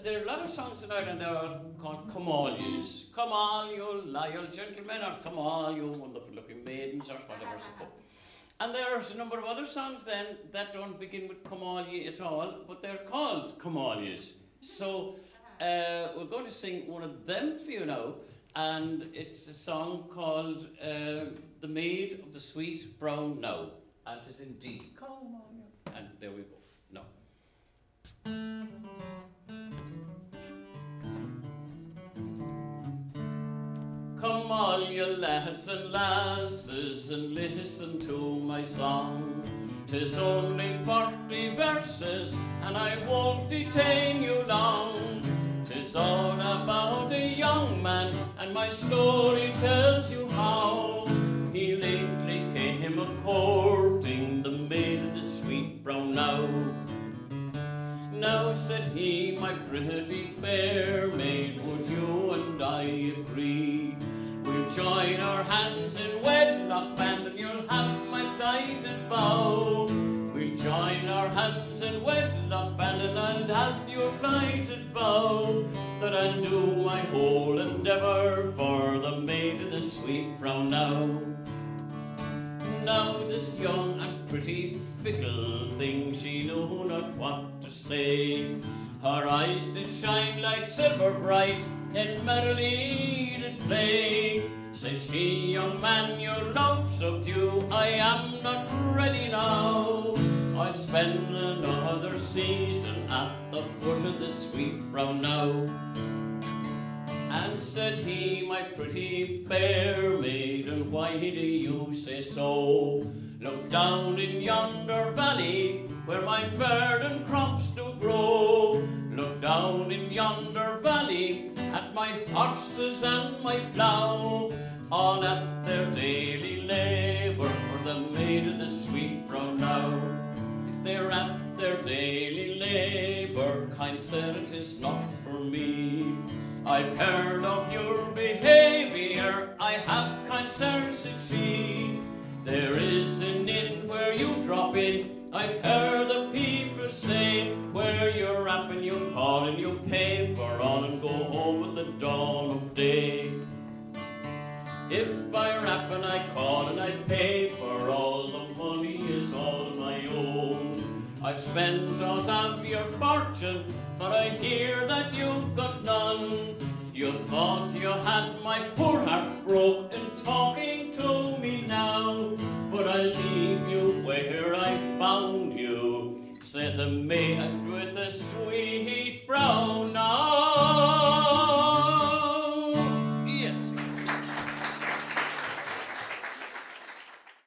there are a lot of songs in Ireland that are called come all yous. Come all you loyal gentlemen, or come all you wonderful looking maidens, or whatever so forth. And there's a number of other songs then that don't begin with come all ye at all, but they're called come all yous. So we're going to sing one of them for you now, and it's a song called The Maid of the Sweet Brown Knowe. And it is indeed come all you. And there we go. No. Come all you lads and lasses and listen to my song. 'Tis only 40 verses and I won't detain you long. 'Tis all about a young man and my story tells you how he lately came a-courting the maid of the sweet brown Knowe. Now, said he, my pretty fair maid, would you and I agree? We'll join our hands in wedlock band and you'll have my plighted vow. We'll join our hands in wedlock band and I'll have your plighted vow, that I'll do my whole endeavour for the maid of the sweet brown Knowe. Now this young and pretty fickle thing, she knew not what to say. Her eyes did shine like silver bright, and merrily did play. Said she, young man, your love subdue, I am not ready now. I'll spend another season at the foot of the sweet brown Knowe. And said he, my pretty fair maiden, why do you say so? Look down in yonder valley, where my verdant crops do grow. Look down in yonder valley, at my horses and my plough, all at their daily labour for the maid of the sweet brown Knowe. If they're at their daily labour, kind sir, it is not for me. I've heard of your behaviour, I have, kind sir, said she. There is an inn where you drop in, I've heard the people say, where you're rapping, you call and you pay for all and go home at the dawn of day. If I rap and I call and I pay for all, the money is all my own. I've spent out of your fortune, for I hear that you've got none. You thought you had my poor heart broke in talking to me now, but I'll leave you where I found you, said the maid with a sweet